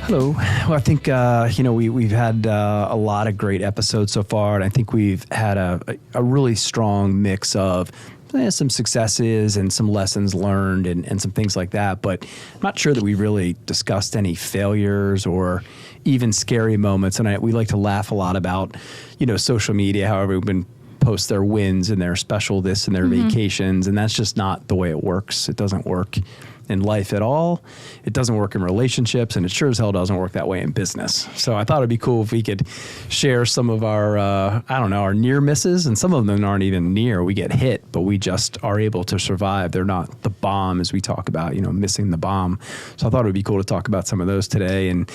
Hello. Well, I think, we've had a lot of great episodes so far, and I think we've had a really strong mix of some successes and some lessons learned and some things like that. But I'm not sure that we really discussed any failures or even scary moments. And we like to laugh a lot about, social media, how everyone posts their wins and their special this and their vacations. And that's just not the way it works. It doesn't work in life at all. It doesn't work in relationships, and it sure as hell doesn't work that way in business. So I thought it'd be cool if we could share some of our, our near misses, and some of them aren't even near. We get hit, but we just are able to survive. They're not the bomb as we talk about, missing the bomb. So I thought it would be cool to talk about some of those today and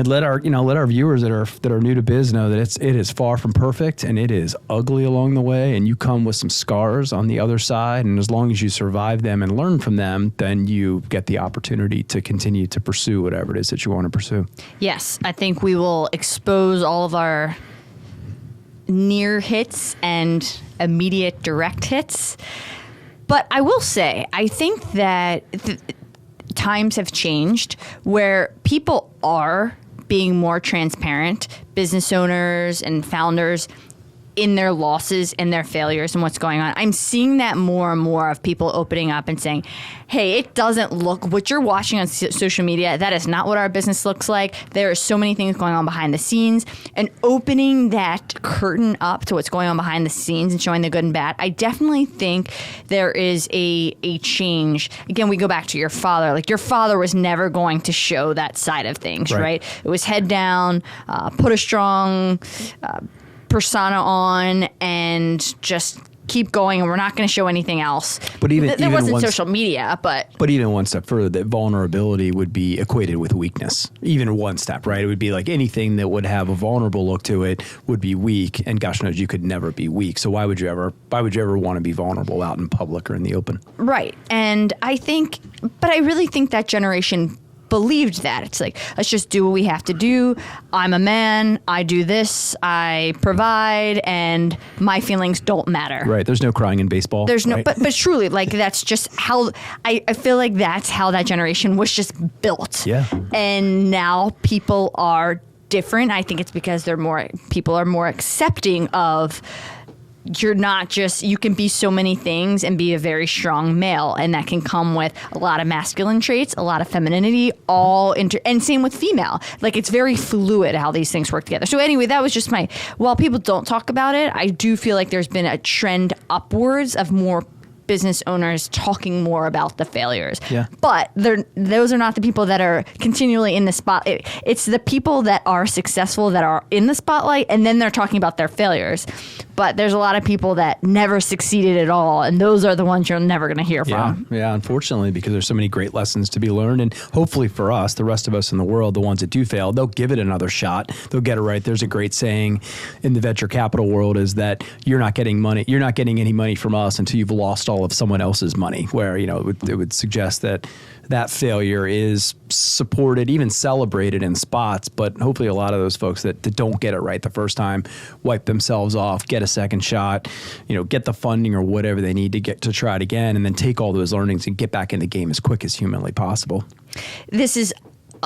let our viewers that are new to biz know that it is far from perfect, and it is ugly along the way, and you come with some scars on the other side. And as long as you survive them and learn from them, then you get the opportunity to continue to pursue whatever it is that you want to pursue. Yes, I think we will expose all of our near hits and immediate direct hits. But I will say, I think that times have changed where people are being more transparent, business owners and founders, in their losses and their failures and what's going on. I'm seeing that more and more of people opening up and saying, hey, it doesn't look what you're watching on social media. That is not what our business looks like. There are so many things going on behind the scenes, and opening that curtain up to what's going on behind the scenes and showing the good and bad. I definitely think there is a change. Again, we go back to your father. Like, your father was never going to show that side of things, right? It was head down, put a strong persona on, and just keep going, and we're not going to show anything else. But there wasn't social media, but even one step further, that vulnerability would be equated with weakness. Even one step, right? It would be like anything that would have a vulnerable look to it would be weak, and gosh knows you could never be weak. So why would you ever want to be vulnerable out in public or in the open? Right. And I really think that generation believed that. It's like, let's just do what we have to do. I'm a man. I do this. I provide, and my feelings don't matter. Right. There's no crying in baseball. There's no, right? but truly, like, that's just how I feel like that's how that generation was just built. Yeah. And now people are different. I think it's because people are more accepting of, you're not just, you can be so many things and be a very strong male, and that can come with a lot of masculine traits, a lot of femininity, and same with female. Like, it's very fluid how these things work together. So anyway, that was just while people don't talk about it, I do feel like there's been a trend upwards of more business owners talking more about the failures. Yeah. But those are not the people that are continually in the spotlight. It's the people that are successful that are in the spotlight, and then they're talking about their failures. But there's a lot of people that never succeeded at all, and those are the ones you're never going to hear from. Yeah, unfortunately, because there's so many great lessons to be learned, and hopefully for us, the rest of us in the world, the ones that do fail, they'll give it another shot. They'll get it right. There's a great saying in the venture capital world is that you're not getting any money from us until you've lost all of someone else's money, where, it would suggest that failure is supported, even celebrated in spots, but hopefully a lot of those folks that don't get it right the first time wipe themselves off, get a second shot, get the funding or whatever they need to get to try it again, and then take all those learnings and get back in the game as quick as humanly possible. This is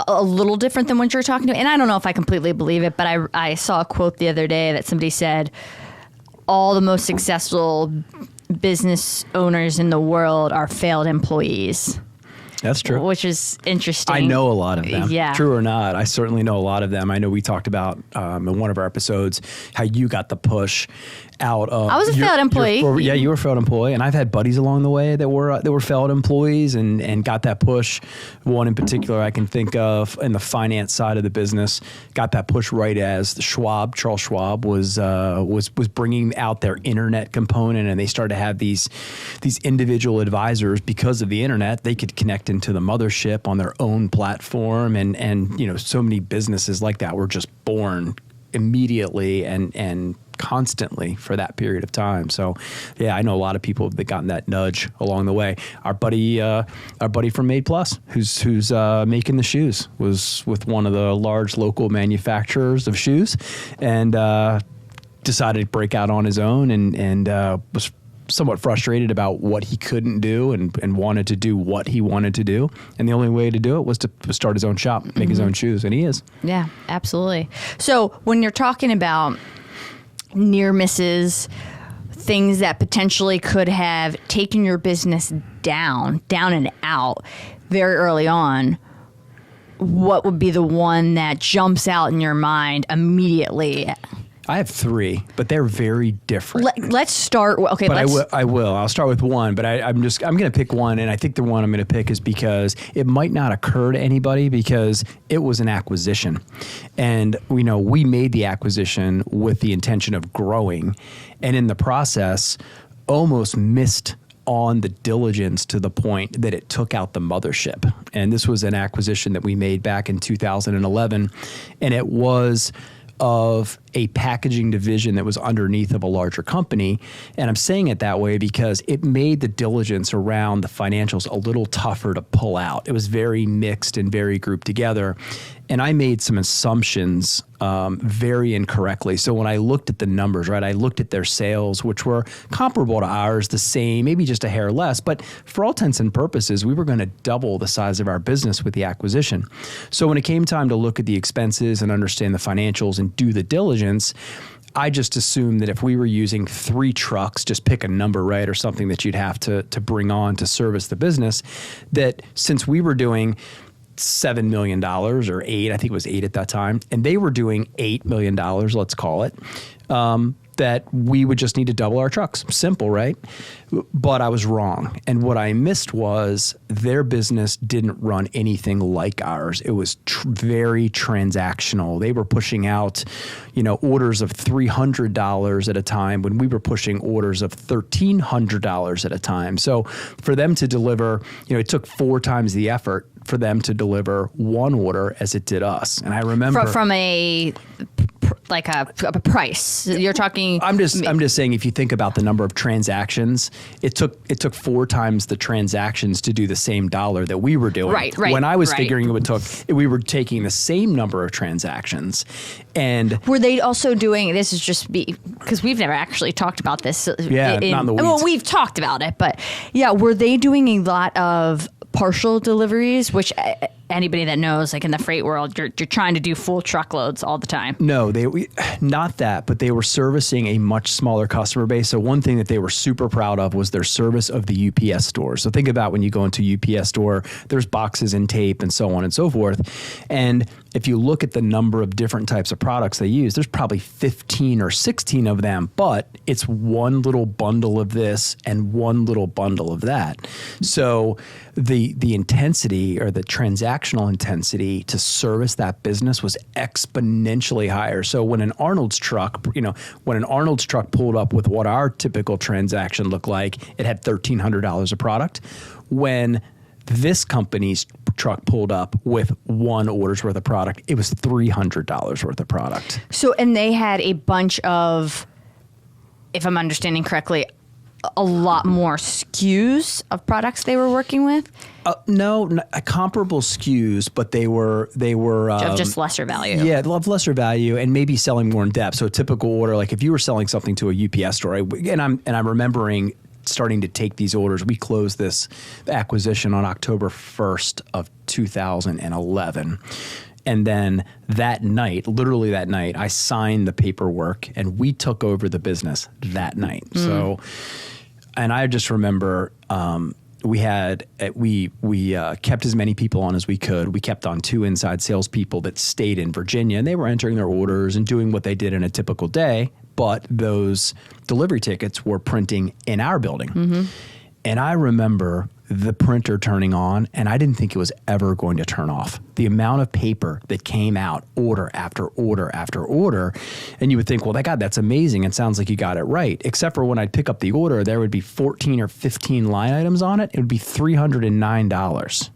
a little different than what you're talking to, and I don't know if I completely believe it, but I saw a quote the other day that somebody said, all the most successful business owners in the world are failed employees. That's true. Which is interesting. I know a lot of them. Yeah. True or not, I certainly know a lot of them. I know we talked about in one of our episodes how you got the push out of. I was a failed employee. You were a failed employee, and I've had buddies along the way that were failed employees and got that push. One in particular I can think of in the finance side of the business got that push right as Charles Schwab was bringing out their internet component, and they started to have these individual advisors because of the internet. They could connect into the mothership on their own platform, and so many businesses like that were just born immediately and constantly for that period of time. So yeah, I know a lot of people that gotten that nudge along the way. Our buddy from Made Plus, who's making the shoes, was with one of the large local manufacturers of shoes, and decided to break out on his own, and was somewhat frustrated about what he couldn't do and wanted to do what he wanted to do. And the only way to do it was to start his own shop, make his own shoes. And he is. Yeah, absolutely. So when you're talking about near misses, things that potentially could have taken your business down and out very early on, what would be the one that jumps out in your mind immediately? I have 3, but they're very different. Let's start. Okay, but I will. I'll start with one, but I'm going to pick one, and I think the one I'm going to pick is because it might not occur to anybody because it was an acquisition, and we made the acquisition with the intention of growing, and in the process, almost missed on the diligence to the point that it took out the mothership. And this was an acquisition that we made back in 2011, and it was of a packaging division that was underneath of a larger company. And I'm saying it that way because it made the diligence around the financials a little tougher to pull out. It was very mixed and very grouped together. And I made some assumptions very incorrectly. So when I looked at the numbers, right, I looked at their sales, which were comparable to ours, the same, maybe just a hair less. But for all intents and purposes, we were going to double the size of our business with the acquisition. So when it came time to look at the expenses and understand the financials and do the diligence, I just assumed that if we were using 3 trucks, just pick a number, right, or something that you'd have to bring on to service the business, that since we were doing $7 million or 8, I think it was 8 at that time, and they were doing $8 million, let's call it, that we would just need to double our trucks. Simple, right? But I was wrong. And what I missed was their business didn't run anything like ours. It was very transactional. They were pushing out, orders of $300 at a time when we were pushing orders of $1,300 at a time. So for them to deliver, it took 4 times the effort for them to deliver one order as it did us. And I remember from a price. You're talking. I'm just saying, if you think about the number of transactions, it took 4 times the transactions to do the same dollar that we were doing. Right. When I was figuring we were taking the same number of transactions. And were they also doing, this is just because we've never actually talked about this. Not in the weeds. Well, we've talked about it, but yeah, were they doing a lot of partial deliveries, which anybody that knows, like in the freight world, you're trying to do full truckloads all the time? No, not that, but they were servicing a much smaller customer base. So one thing that they were super proud of was their service of the UPS stores. So think about when you go into a UPS store, there's boxes and tape and so on and so forth. And if you look at the number of different types of products they use, there's probably 15 or 16 of them, but it's one little bundle of this and one little bundle of that. So the intensity or the transactional intensity to service that business was exponentially higher. So when an Arnold's truck, pulled up with what our typical transaction looked like, it had $1,300 of product. When this company's truck pulled up with one order's worth of product, it was $300 worth of product. So, and they had a bunch of, if I'm understanding correctly, a lot more SKUs of products they were working with? No, comparable SKUs, but they were of just lesser value. Yeah, of lesser value and maybe selling more in depth. So a typical order, like if you were selling something to a UPS store, and I'm remembering starting to take these orders. We closed this acquisition on October 1st of 2011. And then literally that night, I signed the paperwork and we took over the business that night. So, and I just remember we kept as many people on as we could. We kept on 2 inside salespeople that stayed in Virginia, and they were entering their orders and doing what they did in a typical day. But those delivery tickets were printing in our building. Mm-hmm. And I remember the printer turning on, and I didn't think it was ever going to turn off. The amount of paper that came out, order after order after order, and you would think, well, that's amazing. It sounds like you got it right. Except for when I'd pick up the order, there would be 14 or 15 line items on it. It would be $309.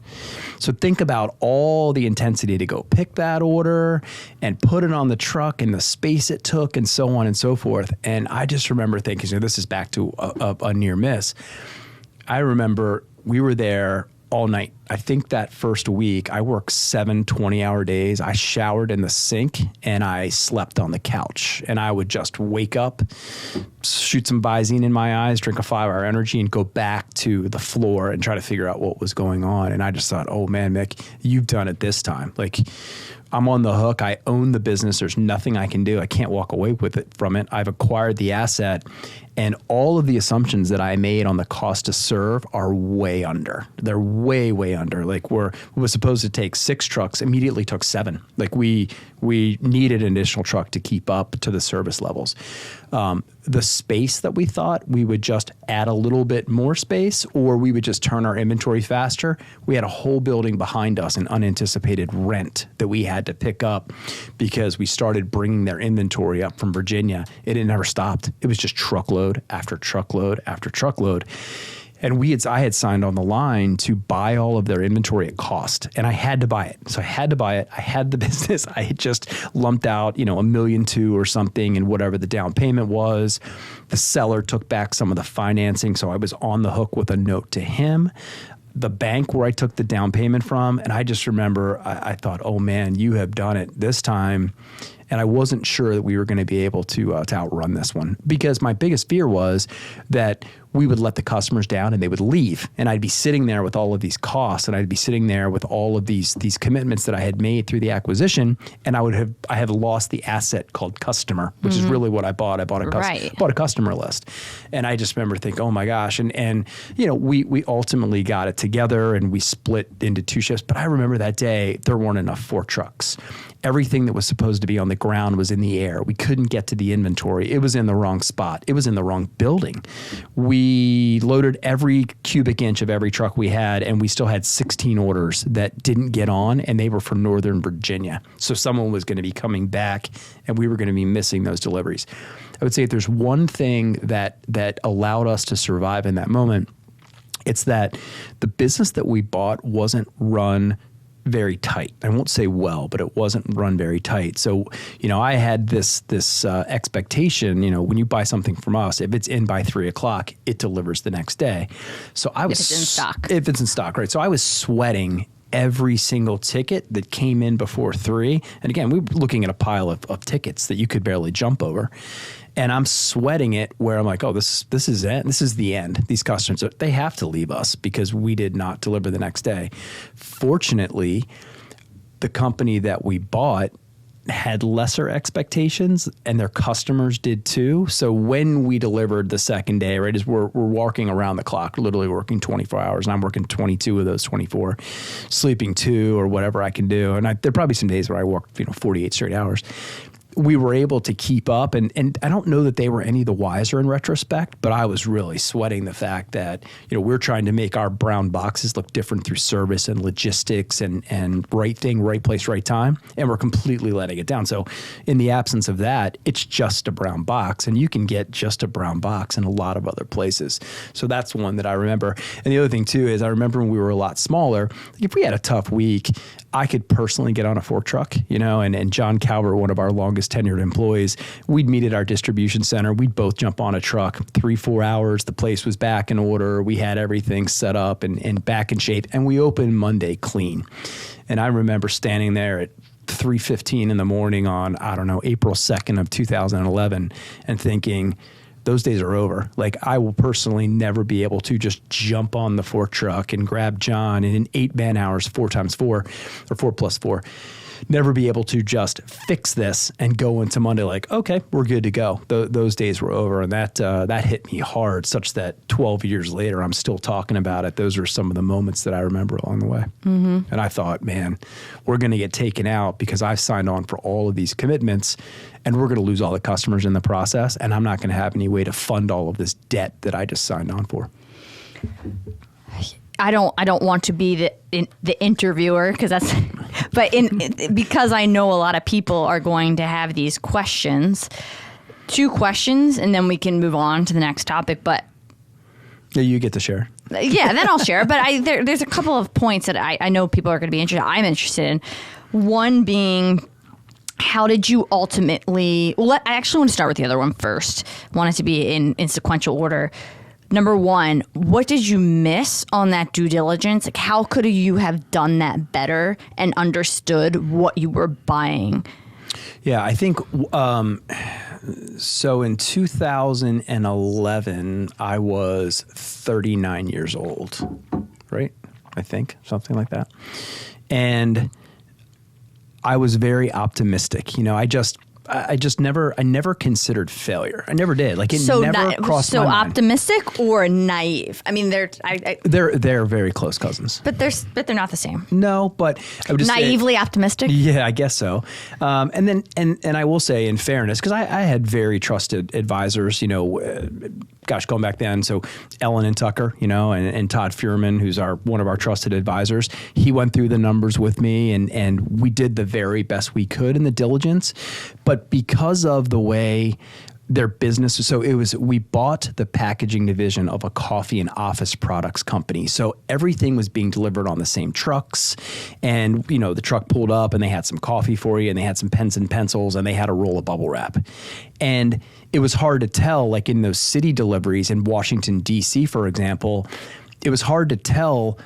So think about all the intensity to go pick that order and put it on the truck and the space it took and so on and so forth. And I just remember thinking, this is back to a near miss. I remember we were there all night. I think that first week I worked 7 20-hour days. I showered in the sink and I slept on the couch. And I would just wake up, shoot some Visine in my eyes, drink a 5-hour energy, and go back to the floor and try to figure out what was going on. And I just thought, oh man, Mick, you've done it this time. Like, I'm on the hook. I own the business. There's nothing I can do. I can't walk away from it. I've acquired the asset, and all of the assumptions that I made on the cost to serve are way under. They're way, way under. Like, we was supposed to take 6 trucks, immediately took 7. Like, we needed an additional truck to keep up to the service levels. The space that we thought we would just add a little bit more space, or we would just turn our inventory faster. We had a whole building behind us in unanticipated rent that we had to pick up because we started bringing their inventory up from Virginia. It never stopped. It was just truckload after truckload after truckload. And I had signed on the line to buy all of their inventory at cost, and I had to buy it. So I had to buy it. I had the business. I had just lumped out, $1.2 million or something, and whatever the down payment was. The seller took back some of the financing, so I was on the hook with a note to him. The bank where I took the down payment from, and I just remember I thought, oh man, you have done it this time. And I wasn't sure that we were going to be able to outrun this one, because my biggest fear was that we would let the customers down and they would leave, and I'd be sitting there with all of these costs, and I'd be sitting there with all of these commitments that I had made through the acquisition, and I had lost the asset called customer, which is really what I bought. I bought a customer list, and I just remember thinking, oh my gosh, and we ultimately got it together and we split into 2 shifts. But I remember that day there weren't enough 4 trucks. Everything that was supposed to be on the ground was in the air. We couldn't get to the inventory. It was in the wrong spot. It was in the wrong building. We loaded every cubic inch of every truck we had, and we still had 16 orders that didn't get on, and they were from Northern Virginia. So someone was going to be coming back, and we were going to be missing those deliveries. I would say if there's one thing that allowed us to survive in that moment, it's that the business that we bought wasn't run very tight. I won't say well, but it wasn't run very tight. So, I had this expectation, when you buy something from us, if it's in by 3:00, it delivers the next day. So I was, if it's in stock. If it's in stock, right? So I was sweating every single ticket that came in before 3. And again, we were looking at a pile of tickets that you could barely jump over. And I'm sweating it where I'm like, oh, this is it. This is the end. These customers, they have to leave us because we did not deliver the next day. Fortunately, the company that we bought had lesser expectations, and their customers did too. So when we delivered the second day, right, is we're working around the clock, literally working 24 hours, and I'm working 22 of those 24, sleeping 2 or whatever I can do. And there are probably some days where I work 48 straight hours. We were able to keep up, and I don't know that they were any the wiser in retrospect, but I was really sweating the fact that, we're trying to make our brown boxes look different through service and logistics and right thing, right place, right time, and we're completely letting it down. So in the absence of that, it's just a brown box, and you can get just a brown box in a lot of other places. So that's one that I remember. And the other thing too is I remember when we were a lot smaller, if we had a tough week, I could personally get on a fork truck, and John Calvert, one of our longest tenured employees, we'd meet at our distribution center. We'd both jump on a truck, 3-4 hours. The place was back in order. We had everything set up and back in shape, and we opened Monday clean. And I remember standing there at 3:15 in the morning on, April 2nd of 2011 and thinking, those days are over. Like, I will personally never be able to just jump on the fork truck and grab John and in 8 man hours, 4 times 4 or 4 plus 4, never be able to just fix this and go into Monday like, okay, we're good to go. Those days were over. And that hit me hard, such that 12 years later, I'm still talking about it. Those are some of the moments that I remember along the way. Mm-hmm. And I thought, man, we're going to get taken out because I've signed on for all of these commitments, and we're going to lose all the customers in the process. And I'm not going to have any way to fund all of this debt that I just signed on for. I don't want to be the interviewer because I know a lot of people are going to have these questions. 2 questions, and then we can move on to the next topic. But yeah, you get to share. Yeah, then I'll share. But there's a couple of points that I know people are going to be interested. I'm interested in. One being, how did you ultimately? Well, I actually want to start with the other one first. I want it to be in sequential order. Number one, what did you miss on that due diligence? Like, how could you have done that better and understood what you were buying? Yeah, I think so. In 2011, I was 39 years old, right? I think something like that. And I was very optimistic. You know, I never considered failure. I never did. Like, it never crossed my mind. So optimistic or naive? I mean, they're very close cousins. But they're not the same. No, but I would just naively optimistic. Yeah, I guess so. And I will say, in fairness, because I had very trusted advisors. You know, going back then. So Ellen and Tucker, you know, and Todd Fuhrman, who's one of our trusted advisors. He went through the numbers with me, and we did the very best we could in the diligence. But because of the way their business, we bought the packaging division of a coffee and office products company. So everything was being delivered on the same trucks, and you know, the truck pulled up and they had some coffee for you, and they had some pens and pencils, and they had a roll of bubble wrap. And it was hard to tell, like in those city deliveries in Washington, D.C., for example, it was hard to tell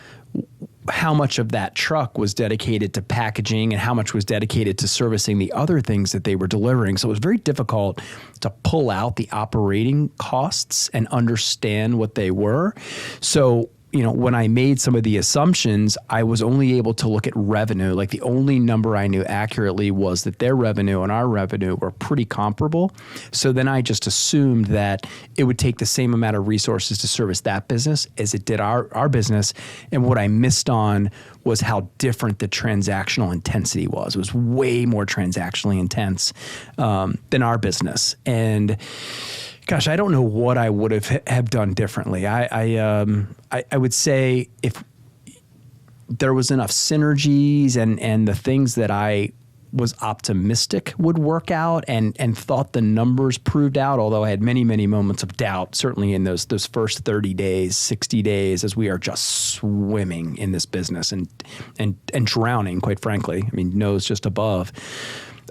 how much of that truck was dedicated to packaging and how much was dedicated to servicing the other things that they were delivering. So it was very difficult to pull out the operating costs and understand what they were. So, you know, when I made some of the assumptions, I was only able to look at revenue. Like, the only number I knew accurately was that their revenue and our revenue were pretty comparable. So then I just assumed that it would take the same amount of resources to service that business as it did our business. And what I missed on was how different the transactional intensity was. It was way more transactionally intense than our business. And gosh, I don't know what I would have done differently. I would say if there was enough synergies and the things that I was optimistic would work out and thought the numbers proved out, although I had many, many moments of doubt, certainly in those first 30 days, 60 days, as we are just swimming in this business and drowning, quite frankly. I mean, nose just above.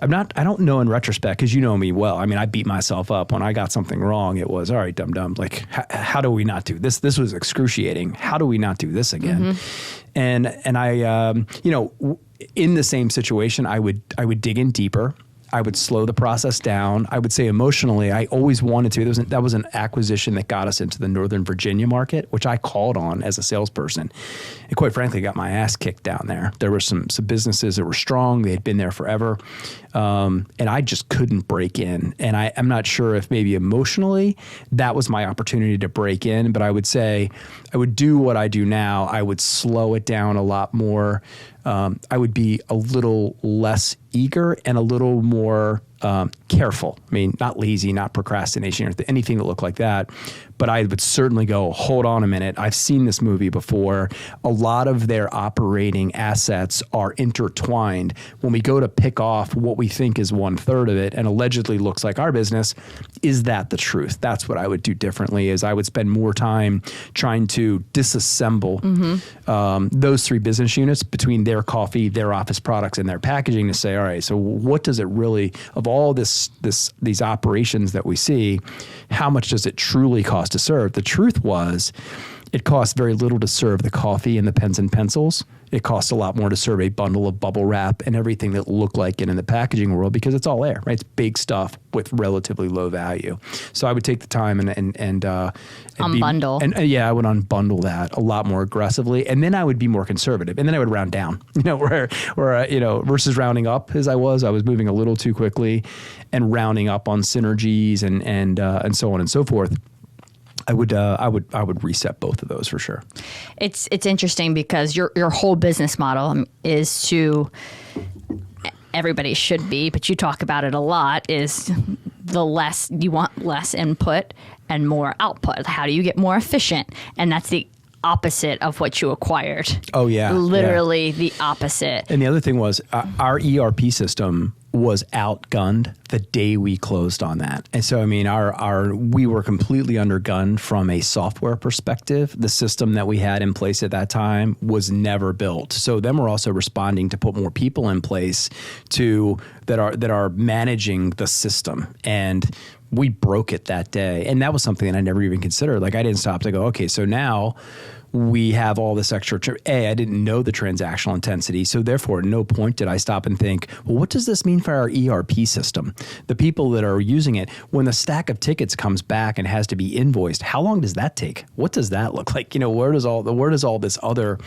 I don't know in retrospect, because you know me well. I mean, I beat myself up when I got something wrong. It was, all right, dum-dum, like, how do we not do this? This was excruciating. How do we not do this again? Mm-hmm. And I, you know, in the same situation, I would dig in deeper. I would slow the process down. I would say emotionally, I always wanted to. That was an acquisition that got us into the Northern Virginia market, which I called on as a salesperson. And quite frankly, got my ass kicked down there. There were some businesses that were strong. They had been there forever. And I just couldn't break in. And I'm not sure if maybe emotionally that was my opportunity to break in. But I would say I would do what I do now. I would slow it down a lot more. I would be a little less eager and a little more careful. I mean, not lazy, not procrastination, or anything that looked like that. But I would certainly go, hold on a minute. I've seen this movie before. A lot of their operating assets are intertwined. When we go to pick off what we think is 1/3 of it and allegedly looks like our business, is that the truth? That's what I would do differently. Is I would spend more time trying to disassemble those three business units between their coffee, their office products, and their packaging to say, all right, so what does it really, of all these operations that we see, how much does it truly cost to serve? The truth was, it costs very little to serve the coffee and the pens and pencils. It costs a lot more to serve a bundle of bubble wrap and everything that looked like it in the packaging world, because it's all air, right? It's big stuff with relatively low value. So I would take the time and unbundle. I would unbundle that a lot more aggressively, and then I would be more conservative, and then I would round down. You know, where versus rounding up as I was moving a little too quickly, and rounding up on synergies and so on and so forth. I would reset both of those for sure. It's interesting because your whole business model is to, everybody should be, but you talk about it a lot, is you want less input and more output. How do you get more efficient? And that's the opposite of what you acquired. Oh yeah. Literally the opposite. And the other thing was our ERP system was outgunned the day we closed on that. And so, I mean, we were completely undergunned from a software perspective. The system that we had in place at that time was never built. So then we're also responding to put more people in place that are managing the system. And we broke it that day. And that was something that I never even considered. Like I didn't stop to go, okay, so now we have all this extra, I didn't know the transactional intensity. So therefore, at no point did I stop and think, well, what does this mean for our ERP system? The people that are using it, when the stack of tickets comes back and has to be invoiced, how long does that take? What does that look like? Where does all this other,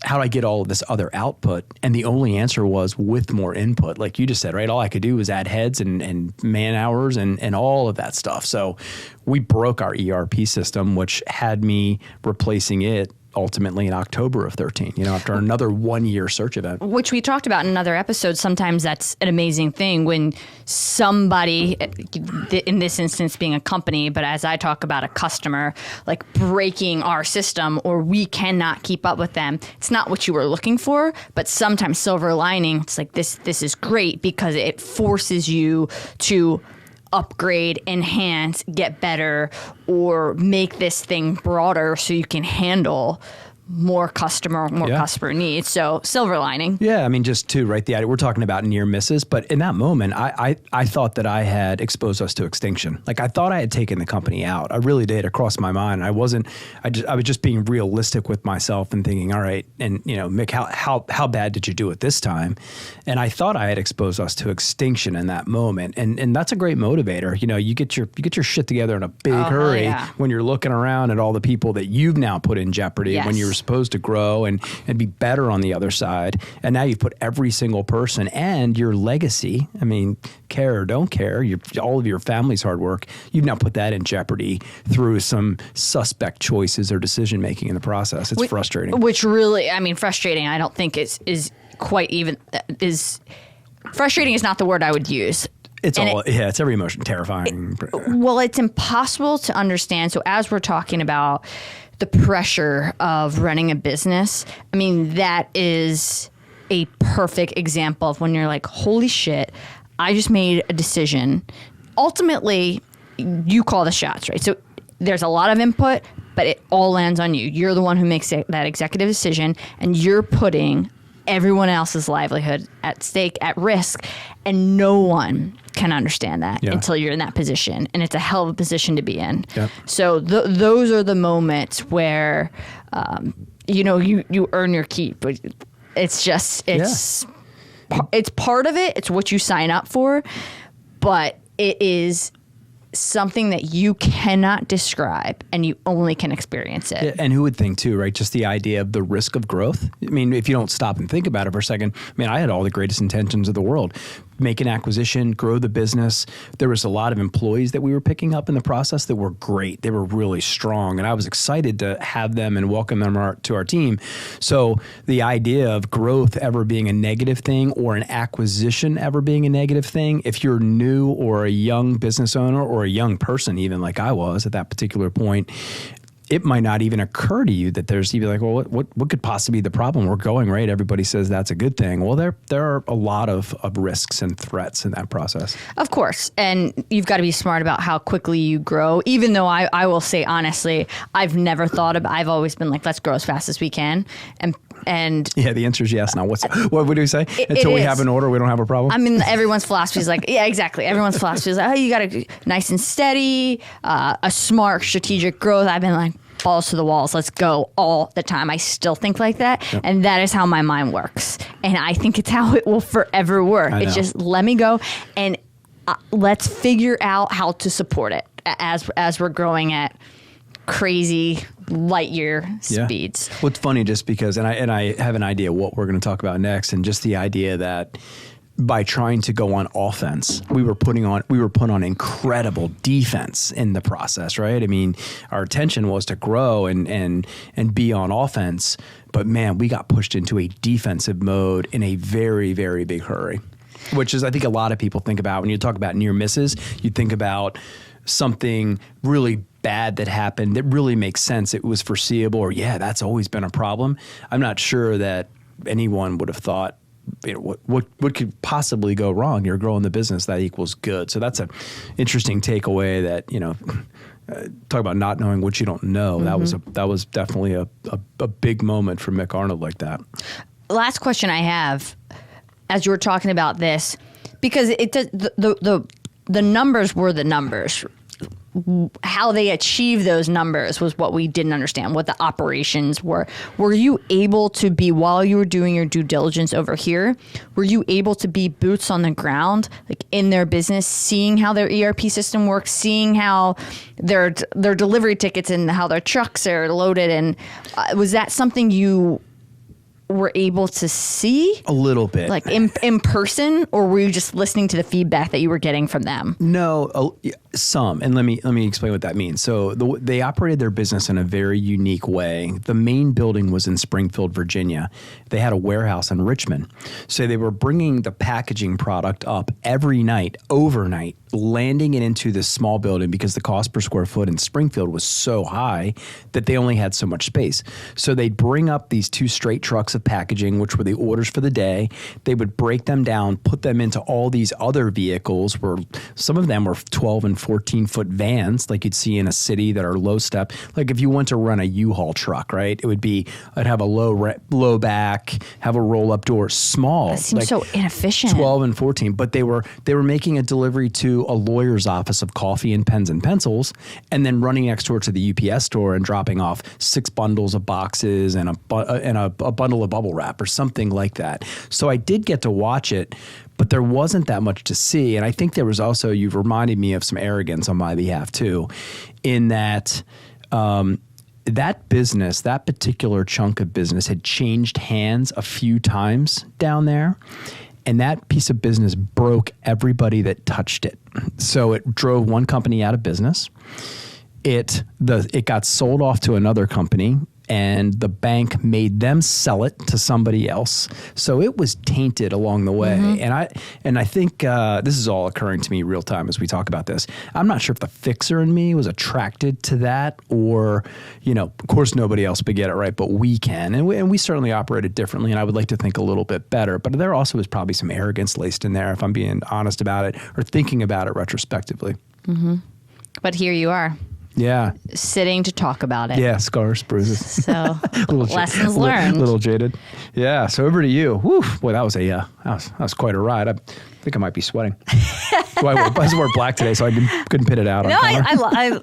how do I get all of this other output? And the only answer was with more input. Like you just said, right? All I could do was add heads and man hours and all of that stuff. So we broke our ERP system, which had me replacing it ultimately in October of 13, after another 1 year search event. Which we talked about in another episode. Sometimes that's an amazing thing when somebody, in this instance being a company, but as I talk about a customer, like breaking our system or we cannot keep up with them. It's not what you were looking for, but sometimes silver lining, it's like this is great because it forces you to upgrade, enhance, get better, or make this thing broader so you can handle more customer needs. So silver lining. Yeah, I mean, just too, right? We're talking about near misses, but in that moment, I thought that I had exposed us to extinction. Like I thought I had taken the company out. I really did. It crossed my mind. I was just being realistic with myself and thinking, all right, and Mick, how bad did you do it this time? And I thought I had exposed us to extinction in that moment. And that's a great motivator. You get your shit together in a big hurry when you're looking around at all the people that you've now put in jeopardy when you were supposed to grow and be better on the other side. And now you've put every single person and your legacy, I mean, care or don't care, all of your family's hard work, you've now put that in jeopardy through some suspect choices or decision making in the process. It's frustrating. Which really, I mean, frustrating, I don't think frustrating is not the word I would use. It's every emotion, terrifying. Well, it's impossible to understand. So as we're talking about the pressure of running a business, I mean, that is a perfect example of when you're like, holy shit, I just made a decision. Ultimately, you call the shots, right? So there's a lot of input, but it all lands on you. You're the one who makes that executive decision, and you're putting everyone else's livelihood at stake, at risk, and no one can understand that until you're in that position, and it's a hell of a position to be in. Yep. So those are the moments where you earn your keep. It's part of it. It's what you sign up for, but it is something that you cannot describe and you only can experience it. Yeah, and who would think too, right? Just the idea of the risk of growth. I mean, if you don't stop and think about it for a second, I mean, I had all the greatest intentions of the world. Make an acquisition, grow the business. There was a lot of employees that we were picking up in the process that were great. They were really strong, and I was excited to have them and welcome them to our team. So the idea of growth ever being a negative thing or an acquisition ever being a negative thing, if you're new or a young business owner or a young person, even like I was at that particular point, it might not even occur to you that you'd be like, well, what could possibly be the problem? We're going right. Everybody says that's a good thing. Well, there are a lot of risks and threats in that process. Of course. And you've got to be smart about how quickly you grow. Even though I will say, honestly, I've always been like, let's grow as fast as we can. And yeah, the answer is yes. Now, what would we say? Until we have an order, we don't have a problem? I mean, everyone's philosophy is like, yeah, exactly. Everyone's philosophy is like, oh, you got to nice and steady, a smart strategic growth. I've been like, balls to the walls, let's go all the time. I still think like that. Yep. And that is how my mind works. And I think it's how it will forever work. It's just let me go and let's figure out how to support it as we're growing at crazy light year speeds. Well, it's funny just because, and I have an idea what we're going to talk about next, and just the idea that by trying to go on offense, we were put on incredible defense in the process, right? I mean, our intention was to grow and be on offense, but man, we got pushed into a defensive mode in a very, very big hurry, which is, I think a lot of people think about when you talk about near misses, you think about something really bad that happened that really makes sense. It was foreseeable, or that's always been a problem. I'm not sure that anyone would have thought, what could possibly go wrong? You're growing the business, that equals good. So that's an interesting takeaway that, talk about not knowing what you don't know. Mm-hmm. That was definitely a big moment for Mick Arnold like that. Last question I have, as you were talking about this, because it does, the numbers were the numbers. How they achieve those numbers was what we didn't understand, what the operations were. Were you able to be, while you were doing your due diligence over here, were you able to be boots on the ground, like in their business, seeing how their ERP system works, seeing how their delivery tickets and how their trucks are loaded? And was that something you were able to see A little bit. like in person, or were you just listening to the feedback that you were getting from them? No, some, and let me explain what that means. So they operated their business in a very unique way. The main building was in Springfield, Virginia. They had a warehouse in Richmond, so they were bringing the packaging product up every night, overnight, landing it into this small building because the cost per square foot in Springfield was so high that they only had so much space. So they'd bring up these 2 straight trucks of packaging, which were the orders for the day. They would break them down, put them into all these other vehicles, where some of them were 12 and 14-foot vans like you'd see in a city that are low step. Like if you went to run a U-Haul truck, right? It would be, I'd have a low back, have a roll-up door, small. That seems like so inefficient. 12 and 14, but they were making a delivery to a lawyer's office of coffee and pens and pencils, and then running next door to the UPS store and dropping off 6 bundles of boxes and a bundle of bubble wrap or something like that. So I did get to watch it, but there wasn't that much to see. And I think there was also, you've reminded me of some arrogance on my behalf too, in that that business, that particular chunk of business had changed hands a few times down there. And that piece of business broke everybody that touched it. So it drove one company out of business. It got sold off to another company, and the bank made them sell it to somebody else. So it was tainted along the way. Mm-hmm. And I think this is all occurring to me real time as we talk about this. I'm not sure if the fixer in me was attracted to that, or, of course nobody else would get it right, but we can. And we certainly operated differently, and I would like to think a little bit better. But there also was probably some arrogance laced in there, if I'm being honest about it, or thinking about it retrospectively. Mm-hmm. But here you are. Yeah. Sitting to talk about it. Yeah, scars, bruises. So lessons learned. A little jaded. Yeah. So over to you. Whew, boy, that was quite a ride. I think I might be sweating. I just wore black today, so I couldn't pit it out. No, I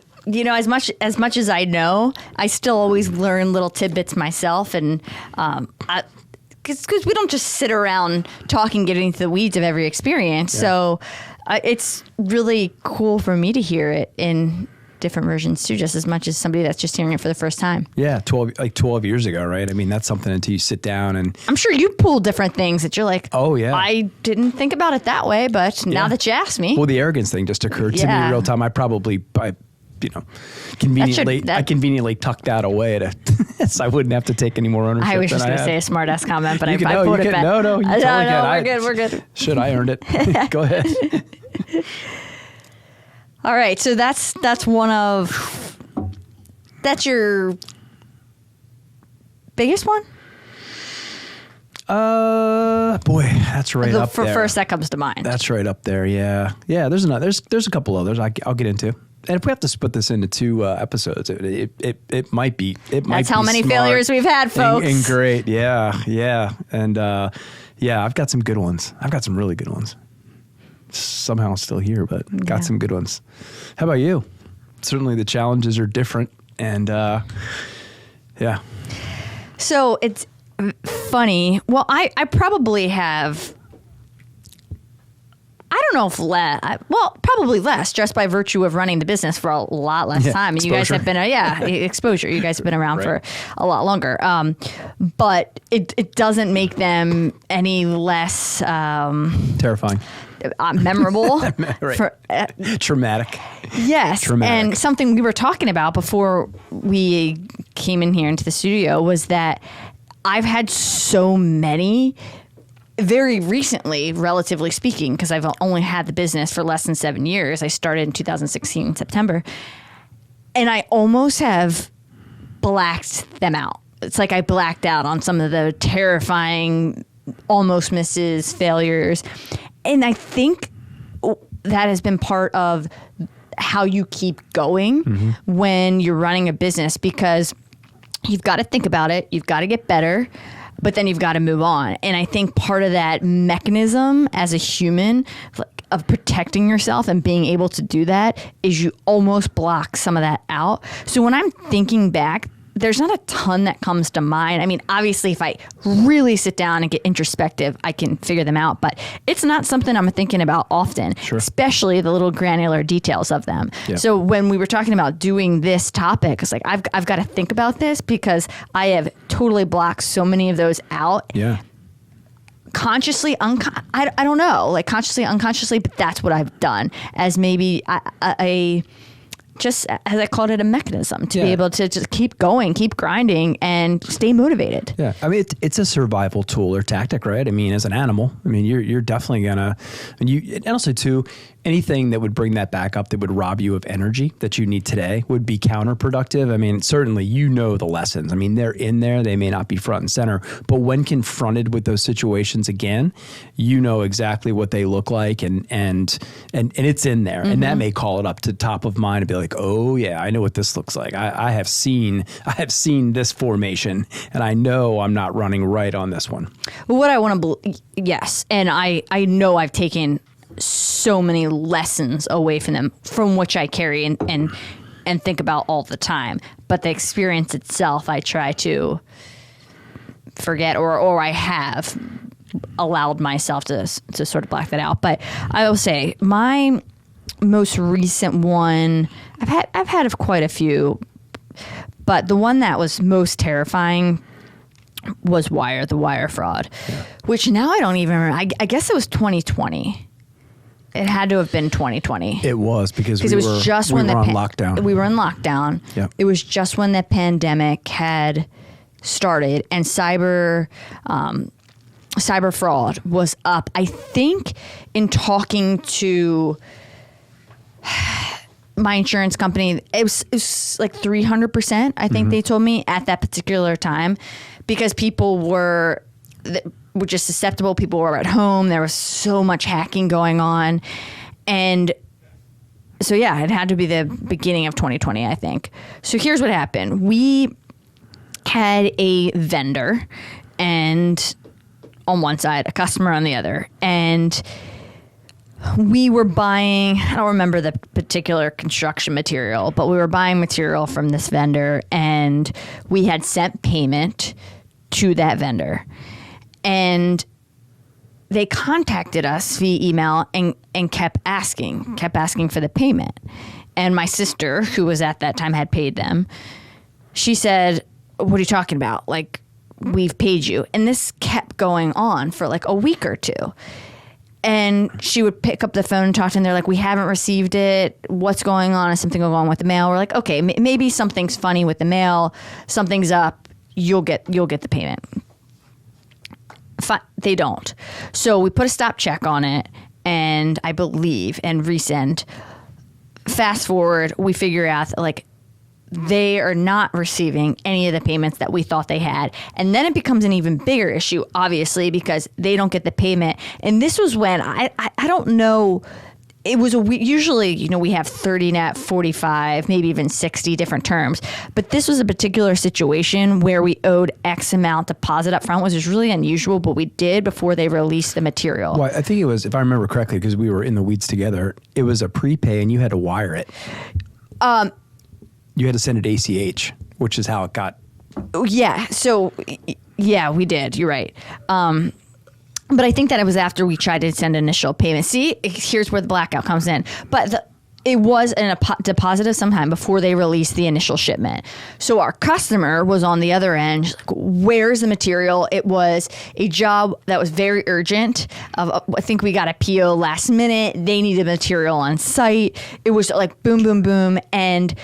as much as I know, I still always learn little tidbits myself, and because we don't just sit around talking, getting into the weeds of every experience. Yeah. So it's really cool for me to hear it in different versions too, just as much as somebody that's just hearing it for the first time. Yeah, 12 years ago, right? I mean, that's something until you sit down and... I'm sure you pull different things that you're like, oh yeah, I didn't think about it that way, but now that you asked me. Well, the arrogance thing just occurred to me in real time. I conveniently tucked that away so I wouldn't have to take any more ownership. I was just going to say a smart ass comment, but I pulled it back. No, you totally can. We're good. Should I earned it? Go ahead. All right, so that's your biggest one? Boy, that's right up there. First that comes to mind. That's right up there. Yeah. There's a couple others I'll get into. And if we have to split this into 2 episodes, it might be. That's how many failures we've had, folks. And great, yeah, and I've got some good ones. I've got some really good ones. Somehow still here, but got some good ones. How about you? Certainly the challenges are different, and yeah. So it's funny. Well, I probably have. I don't know if probably less, just by virtue of running the business for a lot less time. And you guys have been exposure. You guys have been around for a lot longer. But it doesn't make them any less terrifying. Memorable. Traumatic. Yes. Traumatic. And something we were talking about before we came in here into the studio was that I've had so many very recently, relatively speaking, because I've only had the business for less than 7 years. I started in 2016 in September, and I almost have blacked them out. It's like I blacked out on some of the terrifying almost misses, failures. And I think that has been part of how you keep going when you're running a business, because you've got to think about it. You've got to get better. but then you've got to move on. And I think part of that mechanism as a human, like, of protecting yourself and being able to do that, is you almost block some of that out. So when I'm thinking back, there's not a ton that comes to mind. I mean, obviously, if I really sit down and get introspective, I can figure them out, but it's not something I'm thinking about often, especially the little granular details of them. Yeah. So when we were talking about doing this topic, it's like, I've got to think about this because I have totally blocked so many of those out. Yeah. Consciously, I don't know, like consciously, unconsciously, but that's what I've done as maybe a just as I called it, a mechanism to be able to just keep going, keep grinding, and stay motivated. Yeah, I mean, it's a survival tool or tactic, right? I mean, as an animal, I mean, you're definitely gonna, and also too, anything that would bring that back up that would rob you of energy that you need today would be counterproductive. I mean, certainly the lessons. I mean, they're in there. They may not be front and center, but when confronted with those situations again, you know exactly what they look like, and it's in there, and that may call it up to top of mind and be like, oh yeah, I know what this looks like. I have seen this formation, and I know I'm not running right on this one. What I want to yes, and I know I've taken so many lessons away from them, from which I carry and think about all the time. But the experience itself, I try to forget, or I have allowed myself to sort of black that out. But I will say my most recent one, I've had quite a few, but the one that was most terrifying was the wire fraud, which now I don't even remember. I guess it was 2020. It had to have been 2020. It was because we were on lockdown. We were in lockdown. Yep. It was just when the pandemic had started, and cyber fraud was up. I think in talking to my insurance company, it was like 300%. I think they told me at that particular time, because people were just susceptible. People were at home. There was so much hacking going on. And so, yeah, it had to be the beginning of 2020, I think. So here's what happened. We had a vendor, and on one side, a customer on the other. And we were buying, I don't remember the particular construction material, but we were buying material from this vendor, and we had sent payment to that vendor. And they contacted us via email and kept asking for the payment. And my sister, who was at that time, had paid them. She said, "What are you talking about? Like, we've paid you." And this kept going on for like a week or two. And she would pick up the phone and talk to them. They're like, "We haven't received it. What's going on? Is something going on with the mail?" We're like, "Okay, maybe something's funny with the mail. Something's up. You'll get the payment." They don't. So we put a stop check on it, and I believe, and resend. Fast forward, we figure out that, like, they are not receiving any of the payments that we thought they had. And then it becomes an even bigger issue, obviously, because they don't get the payment. And this was when I don't know. It was usually, we have 30 net, 45, maybe even 60 different terms. But this was a particular situation where we owed X amount deposit up front, which is really unusual, but we did before they released the material. Well, I think it was, if I remember correctly, because we were in the weeds together, it was a prepay and you had to wire it. You had to send it ACH, which is how it got. Yeah. So, yeah, we did. You're right. But I think that it was after we tried to send initial payment. See, here's where the blackout comes in. But it was a deposit of some time before they released the initial shipment. So our customer was on the other end. Like, where's the material? It was a job that was very urgent. I think we got a PO last minute. They needed material on site. It was like boom, boom, boom. And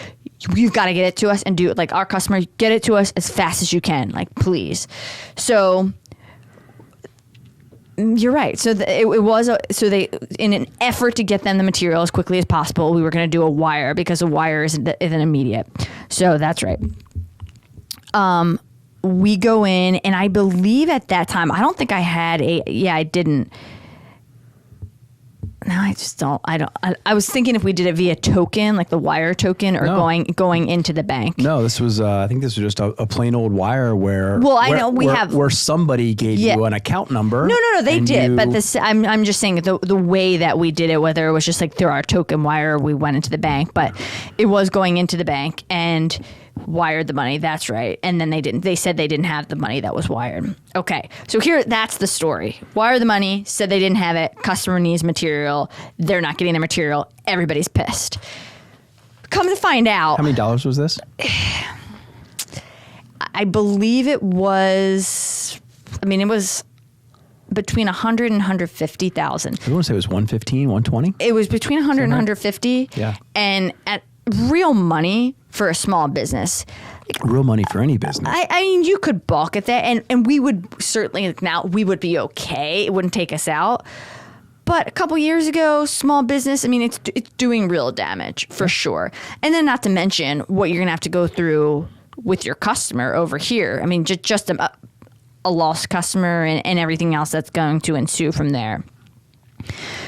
you've got to get it to us and do it. Like, our customer, get it to us as fast as you can. Like, please. So you're right. So they, in an effort to get them the material as quickly as possible, we were going to do a wire, because a wire isn't immediate. So that's right. We go in, and I believe at that time, I don't think I had I didn't. No, I just don't. I was thinking if we did it via token, like the wire token, or going into the bank. No, this was. I think this was just a plain old wire where. Well, I know we have where somebody gave you an account number. No, they did. But this, I'm just saying the way that we did it, whether it was just like through our token wire, we went into the bank, but it was going into the bank and wired the money. That's right. And then they didn't. They said they didn't have the money that was wired. Okay. So that's the story. Wire the money, said they didn't have it. Customer needs material. They're not getting their material. Everybody's pissed. Come to find out. How many dollars was this? I believe it was, it was between 100 and 150,000. I want to say it was 115, 120. It was between 100 and 150. Yeah. And at real money for a small business. Real money for any business. I mean, you could balk at that, and we would certainly, now we would be okay. It wouldn't take us out. But a couple years ago, small business, it's doing real damage for sure. And then not to mention what you're going to have to go through with your customer over here. Just a lost customer and everything else that's going to ensue from there.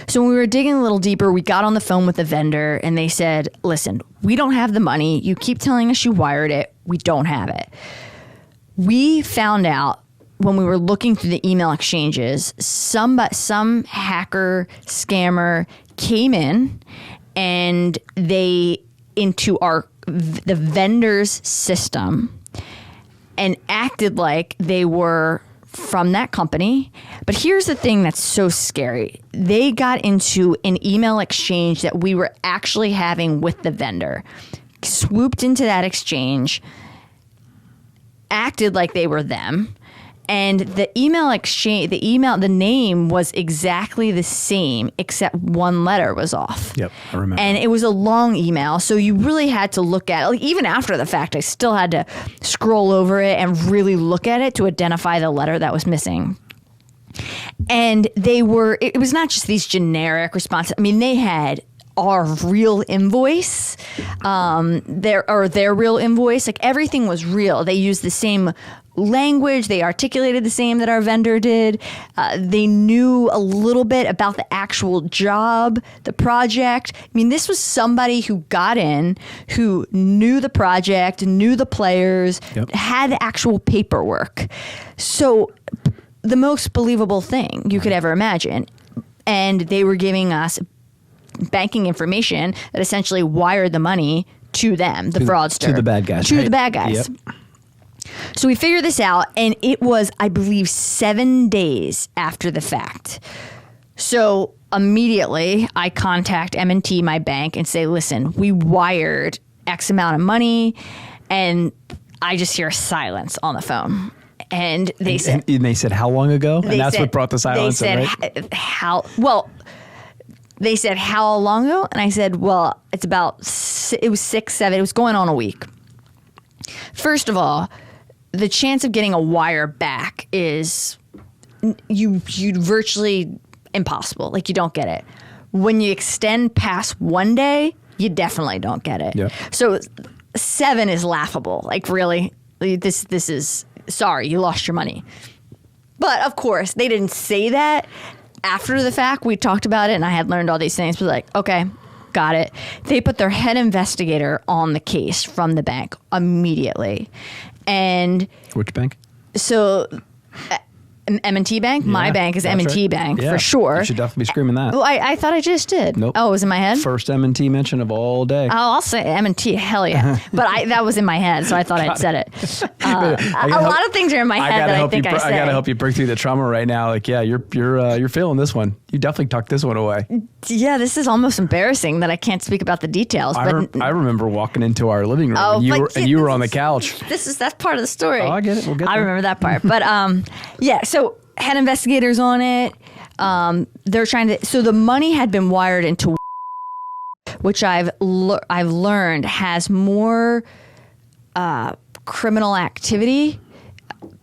So when we were digging a little deeper, we got on the phone with the vendor and they said, listen, we don't have the money. You keep telling us you wired it. We don't have it. We found out when we were looking through the email exchanges, some hacker scammer came in and into the vendor's system and acted like they were from that company. But here's the thing that's so scary. They got into an email exchange that we were actually having with the vendor, swooped into that exchange, acted like they were them. And the email exchange, the name was exactly the same, except one letter was off. Yep, I remember. And it was a long email, so you really had to look at it. Like, even after the fact, I still had to scroll over it and really look at it to identify the letter that was missing. And it was not just these generic responses. They had our real invoice, their real invoice. Like, everything was real. They used the same language. They articulated the same that our vendor did. They knew a little bit about the actual job, the project. This was somebody who got in, who knew the project, knew the players, had actual paperwork. So the most believable thing you could ever imagine. And they were giving us banking information that essentially wired the money to them, the fraudster. To the bad guys. To the bad guys. Yep. So we figured this out, and it was, I believe, 7 days after the fact. So immediately I contact M&T, my bank, and say, listen, we wired X amount of money, and I just hear silence on the phone. And they said, how long ago? And that's what brought the silence. They said, right? They said, how long ago? And I said, well, it was 6, 7, it was going on a week. First of all, the chance of getting a wire back is you virtually impossible. Like, you don't get it. When you extend past 1 day, you definitely don't get it. Yep. So 7 is laughable. Like, really, this is, sorry, you lost your money. But of course, they didn't say that. After the fact, we talked about it, and I had learned all these things. But like, okay, got it. They put their head investigator on the case from the bank immediately. And which bank? So M&T Bank? My bank is M&T right. Bank, for sure. You should definitely be screaming that. Well, I thought I just did. Nope. Oh, it was in my head? First M&T mention of all day. Oh, I'll say M&T, hell yeah. But that was in my head, so I thought I'd said it. A lot of things are in my head that I think I say. I gotta help you break through the trauma right now. Like, yeah, you're feeling this one. You definitely tucked this one away. Yeah, this is almost embarrassing that I can't speak about the details. But I remember walking into our living room and you were on the couch. That's part of the story. Oh, I get it. We'll get there. I remember that part. But yeah, so had investigators on it. They're trying to. So the money had been wired into, which I've learned has more criminal activity.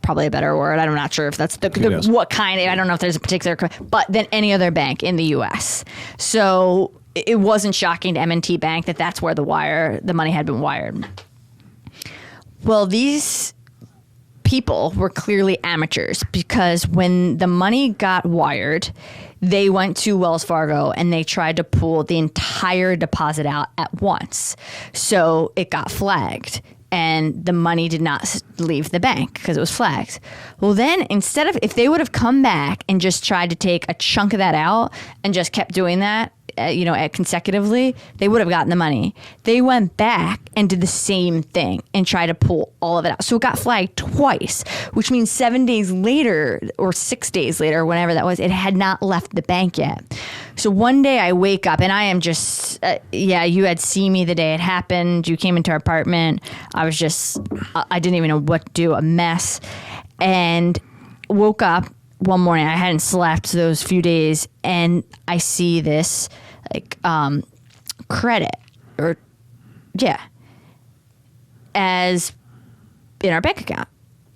Probably a better word. I'm not sure if that's what kind. I don't know if there's a particular, but than any other bank in the U.S. So it wasn't shocking to M&T Bank that's where the money had been wired. Well, these people were clearly amateurs, because when the money got wired, they went to Wells Fargo and they tried to pull the entire deposit out at once. So it got flagged and the money did not leave the bank because it was flagged. Well, then instead of, if they would have come back and just tried to take a chunk of that out and just kept doing that, consecutively, they would have gotten the money. They went back and did the same thing and tried to pull all of it out. So it got flagged twice, which means 7 days later or 6 days later, whenever that was, it had not left the bank yet. So one day I wake up and I am just, you had seen me the day it happened. You came into our apartment. I was just, I didn't even know what to do, a mess. And woke up one morning, I hadn't slept those few days, and I see this credit as in our bank account.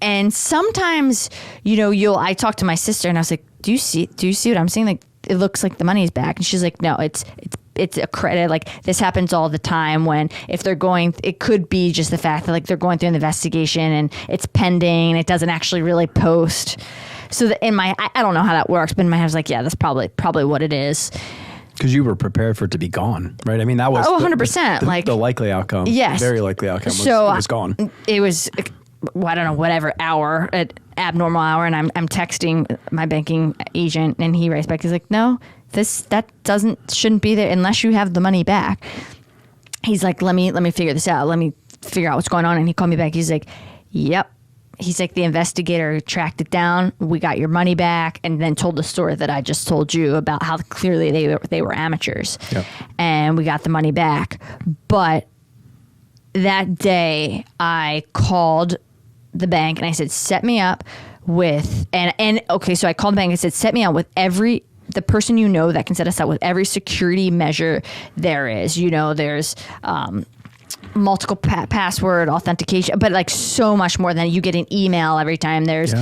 And sometimes, I talk to my sister and I was like, do you see what I'm saying? Like, it looks like the money's back. And she's like, no, it's a credit. Like, this happens all the time when, if they're going, it could be just the fact that like they're going through an investigation and it's pending and it doesn't actually really post. So that I don't know how that works, but in my head I was like, yeah, that's probably what it is. Because you were prepared for it to be gone, right? I mean, that was 100%. The likely outcome. Yes. Very likely outcome was, it was gone. It was, I don't know, whatever hour, at abnormal hour, and I'm texting my banking agent, and he writes back, he's like, no, that shouldn't be there unless you have the money back. He's like, let me figure this out. Let me figure out what's going on. And he called me back. He's like, yep. He's like, the investigator tracked it down. We got your money back, and then told the story that I just told you about how clearly they were amateurs. Yep. And we got the money back. But that day I called the bank and I said, set me up with, so I called the bank and said, set me up with the person that can set us up with every security measure there is. There's multiple password authentication, but like so much more than you get an email every time there's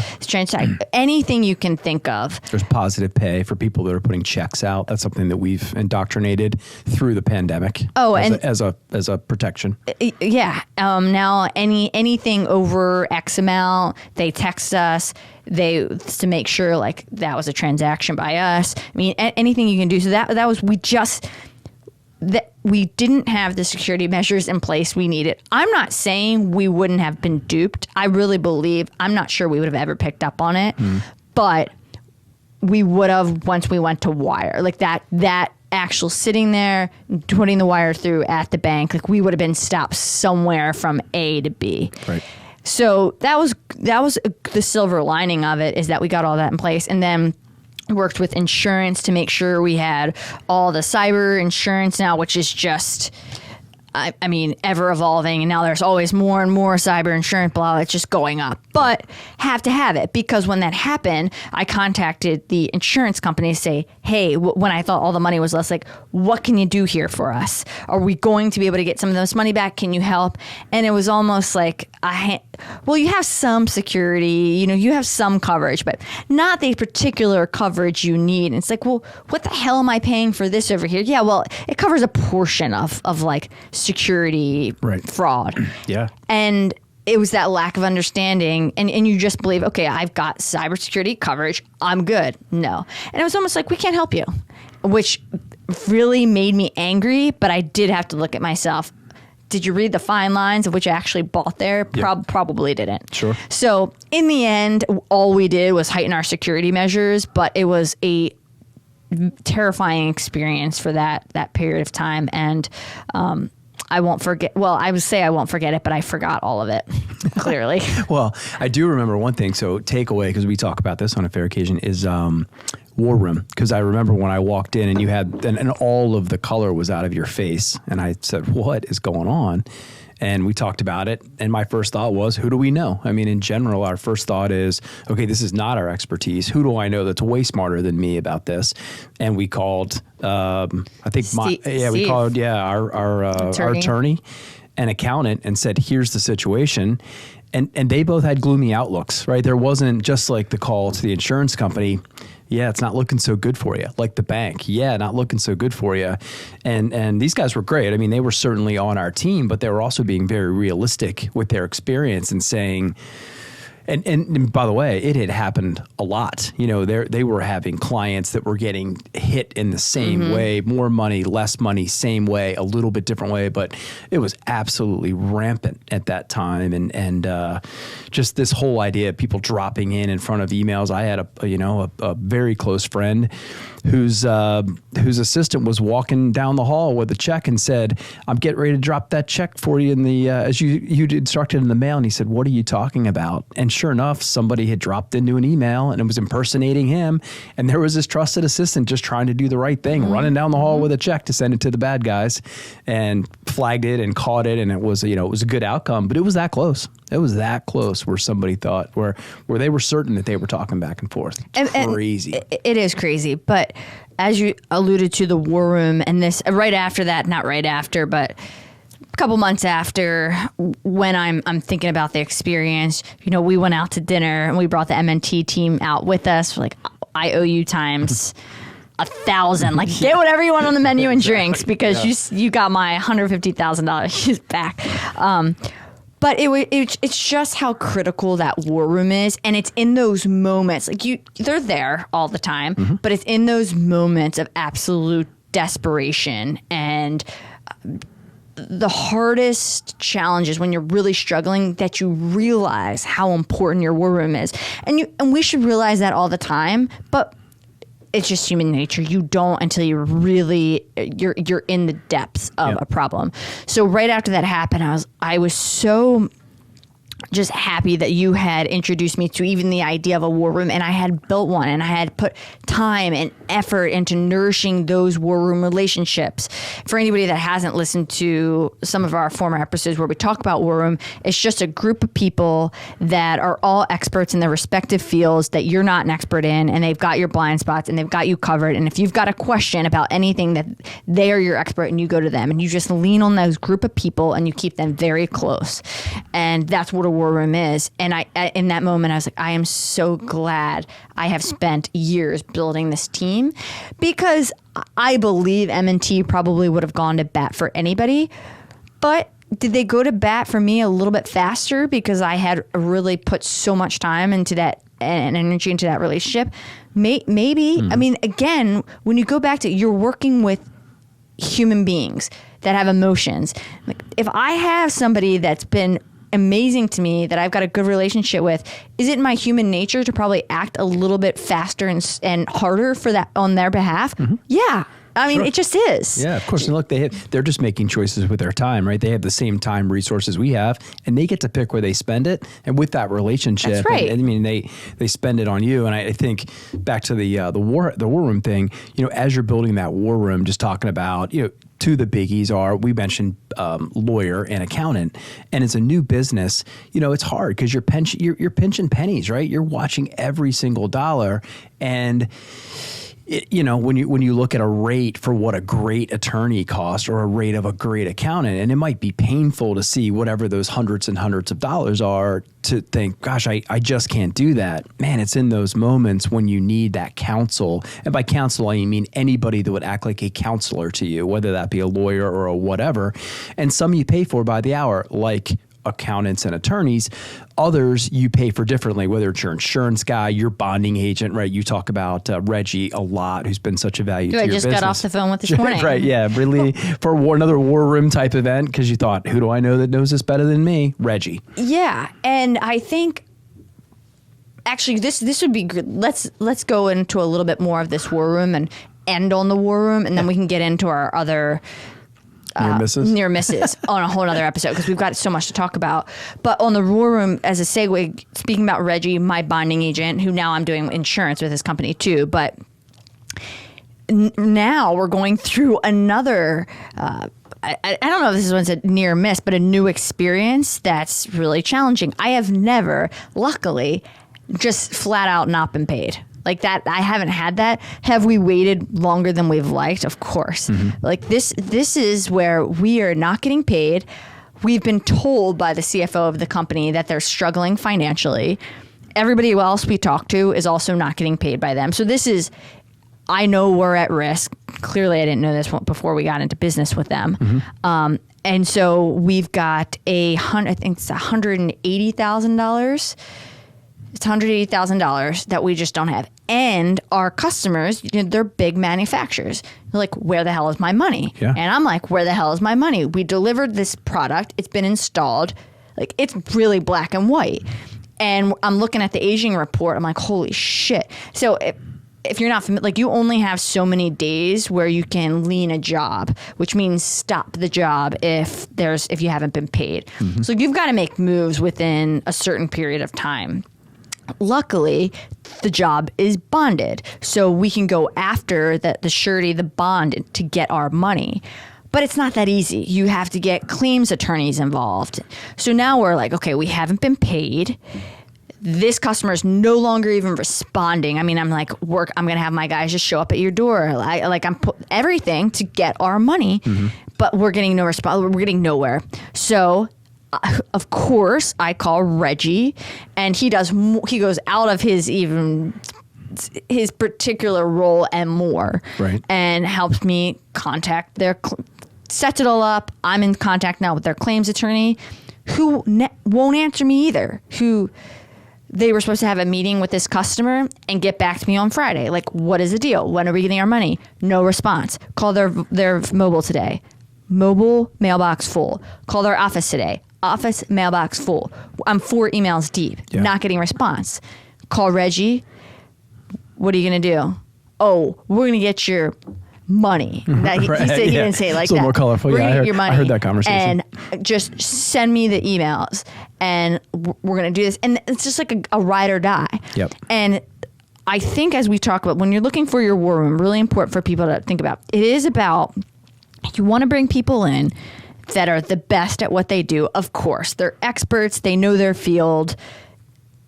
anything you can think of. There's positive pay for people that are putting checks out. That's something that we've indoctrinated through the pandemic. As a protection. Yeah. Now anything over X amount, they text us. To make sure like that was a transaction by us. I mean, anything you can do. So that was, we didn't have the security measures in place we needed. I'm not saying we wouldn't have been duped. I really believe, I'm not sure we would have ever picked up on it, but we would have once we went to wire. Like that actual sitting there, putting the wire through at the bank, like we would have been stopped somewhere from A to B. Right. So that was the silver lining of it, is that we got all that in place. And then worked with insurance to make sure we had all the cyber insurance now, which is just, I mean, ever evolving. And now there's always more and more cyber insurance, blah, it's just going up. But have to have it, because when that happened, I contacted the insurance company to say, hey, when I thought all the money was less, like, what can you do here for us? Are we going to be able to get some of this money back? Can you help? And it was almost like, you have some security, you have some coverage, but not the particular coverage you need. And it's like, well, what the hell am I paying for this over here? Yeah, well, it covers a portion of like security fraud. Yeah. And it was that lack of understanding, and you just believe, okay, I've got cybersecurity coverage, I'm good. No. And it was almost like, we can't help you, which really made me angry, but I did have to look at myself. Did you read the fine lines of which I actually bought there? Probably didn't. Sure. So in the end, all we did was heighten our security measures, but it was a terrifying experience for that period of time. And I won't forget. Well, I would say I won't forget it, but I forgot all of it, clearly. Well, I do remember one thing. So takeaway, because we talk about this on a fair occasion, is war room. Because I remember when I walked in and you had, and all of the color was out of your face. And I said, what is going on? And we talked about it. And my first thought was, who do we know? I mean, in general, our first thought is, okay, this is not our expertise. Who do I know that's way smarter than me about this? And we called, I think, we called, our attorney and accountant and said, here's the situation. And they both had gloomy outlooks, right? There wasn't just like the call to the insurance company. Yeah, it's not looking so good for you. Like the bank. Yeah, not looking so good for you. And these guys were great. I mean, they were certainly on our team, but they were also being very realistic with their experience and saying, And by the way, it had happened a lot. You know, they were having clients that were getting hit in the same way, more money, less money, same way, a little bit different way, but it was absolutely rampant at that time. And just this whole idea of people dropping in front of emails. I had a very close friend whose assistant was walking down the hall with a check and said, "I'm getting ready to drop that check for you in the as you instructed in the mail." And he said, "What are you talking about?" And sure enough, somebody had dropped into an email and it was impersonating him. And there was this trusted assistant just trying to do the right thing, running down the hall with a check to send it to the bad guys, and flagged it and caught it. And it was a good outcome, but it was that close. It was that close where somebody thought where they were certain that they were talking back and forth. Crazy. It is crazy, but as you alluded to, the war room, and this right after that, not right after, but a couple months after, when I'm thinking about the experience, we went out to dinner and we brought the MNT team out with us. We're like, I owe you times 1,000. Like, get whatever you want on the menu and drinks, because you got my $150,000 back. But it's just how critical that war room is. And it's in those moments, like they're there all the time, but it's in those moments of absolute desperation and the hardest challenges when you're really struggling that you realize how important your war room is. And we should realize that all the time, but it's just human nature. You don't until you're in the depths of a problem. So right after that happened, I was so just happy that you had introduced me to even the idea of a war room, and I had built one, and I had put time and effort into nourishing those war room relationships. For anybody that hasn't listened to some of our former episodes where we talk about war room, it's just a group of people that are all experts in their respective fields that you're not an expert in, and they've got your blind spots and they've got you covered. And if you've got a question about anything, that they are your expert, and you go to them and you just lean on those group of people and you keep them very close. And that's what a war room is. And in that moment, I was like, I am so glad I have spent years building this team, because I believe M&T probably would have gone to bat for anybody. But did they go to bat for me a little bit faster because I had really put so much time into that and energy into that relationship? Maybe. I mean, again, when you go back to, you're working with human beings that have emotions. Like, if I have somebody that's been amazing to me, that I've got a good relationship with, is it in my human nature to probably act a little bit faster and harder for that on their behalf? Yeah. I mean, it just is. Yeah, of course. And look, they're just making choices with their time, right? They have the same time resources we have, and they get to pick where they spend it. And with that relationship, that's right. And I mean, they spend it on you. And I think back to the war room thing, as you're building that war room, just talking about, two of the biggies are, we mentioned lawyer and accountant, and it's a new business. It's hard because you're pinching pennies, right? You're watching every single dollar, and when you look at a rate for what a great attorney costs or a rate of a great accountant, and it might be painful to see whatever those hundreds and hundreds of dollars are, to think, gosh, I just can't do that. Man, it's in those moments when you need that counsel. And by counsel, I mean anybody that would act like a counselor to you, whether that be a lawyer or a whatever. And some you pay for by the hour, like accountants and attorneys. Others you pay for differently, whether it's your insurance guy, your bonding agent, right? You talk about Reggie a lot, who's been such a value to your business. I just got off the phone with this morning. Right, yeah, really, for another war room type event, because you thought, who do I know that knows this better than me? Reggie. Yeah, and I think actually this would be good. Let's go into a little bit more of this war room and end on the war room, and then we can get into our other near misses on a whole other episode, because we've got so much to talk about. But on the war room, as a segue, speaking about Reggie, my bonding agent, who now I'm doing insurance with his company too, but now we're going through another I don't know if this one's a near miss, but a new experience that's really challenging. I have never, luckily, just flat out not been paid. Like that, I haven't had that. Have we waited longer than we've liked? Of course. Like this is where we are not getting paid. We've been told by the CFO of the company that they're struggling financially. Everybody else we talk to is also not getting paid by them. So this is, I know we're at risk. Clearly, I didn't know this before we got into business with them. And so we've got I think it's $180,000 It's $180,000 that we just don't have. And our customers, they're big manufacturers. They're like, where the hell is my money? Yeah. And I'm like, where the hell is my money? We delivered this product. It's been installed. Like, it's really black and white. And I'm looking at the aging report. I'm like, holy shit. So if you're not familiar, like, you only have so many days where you can lien a job, which means stop the job if you haven't been paid. Mm-hmm. So you've got to make moves within a certain period of time. Luckily, the job is bonded, so we can go after the surety, the bond, to get our money. But it's not that easy. You have to get claims attorneys involved. So now we're like, okay, we haven't been paid. This customer is no longer even responding. I mean, I'm like, I'm going to have my guys just show up at your door. I'm everything to get our money, mm-hmm. but we're getting no response. We're getting nowhere. So, of course, I call Reggie, and he goes out of his particular role and more, right, and helps me contact sets it all up. I'm in contact now with their claims attorney, who won't answer me either. They were supposed to have a meeting with this customer and get back to me on Friday. Like, what is the deal? When are we getting our money? No response. Call their mobile today. Mobile mailbox full. Call their office today. Office mailbox full. I'm 4 emails deep. Yeah. Not getting response. Call Reggie. What are you going to do? Oh, we're going to get your money. That, right. He said, he didn't say it like it's a little more colorful. We're Yeah, gonna get your money. I heard that conversation. And just send me the emails, and we're going to do this. And it's just like a ride or die. Yep. And I think, as we talk about, when you're looking for your war room, really important for people to think about, it is about, you want to bring people in that are the best at what they do. Of course, they're experts. They know their field.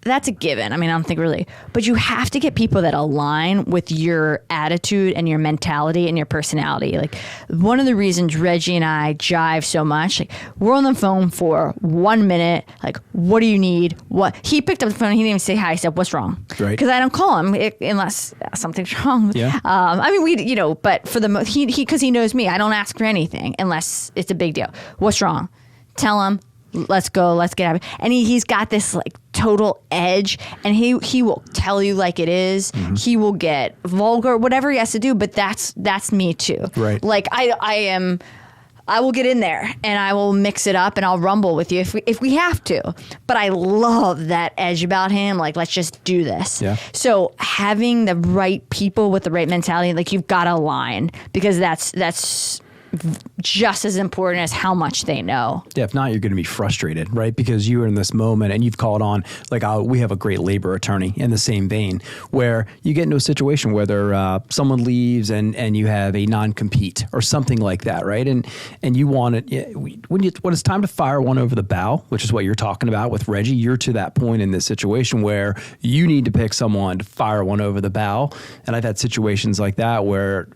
That's a given. I mean, I don't think really, but you have to get people that align with your attitude and your mentality and your personality. Like, one of the reasons Reggie and I jive so much, like, we're on the phone for 1 minute. Like, what do you need? What? He picked up the phone. He didn't even say hi. He said, what's wrong? Right. Because I don't call him unless something's wrong. Yeah. I mean, but for because he knows me, I don't ask for anything unless it's a big deal. What's wrong? Tell him. Let's go. Let's get out of it. And he's got this like total edge, and he will tell you like it is. Mm-hmm. He will get vulgar, whatever he has to do. But that's me too. Right. Like I will get in there and I will mix it up and I'll rumble with you if we have to. But I love that edge about him. Like, let's just do this. Yeah. So having the right people with the right mentality, like, you've got to align, because that's just as important as how much they know. Yeah, if not, you're going to be frustrated, right? Because you are in this moment and you've called on, like, we have a great labor attorney in the same vein, where you get into a situation where someone leaves and you have a non-compete or something like that, right? And you want it, when it's time to fire one over the bow, which is what you're talking about with Reggie, you're to that point in this situation where you need to pick someone to fire one over the bow. And I've had situations like that where,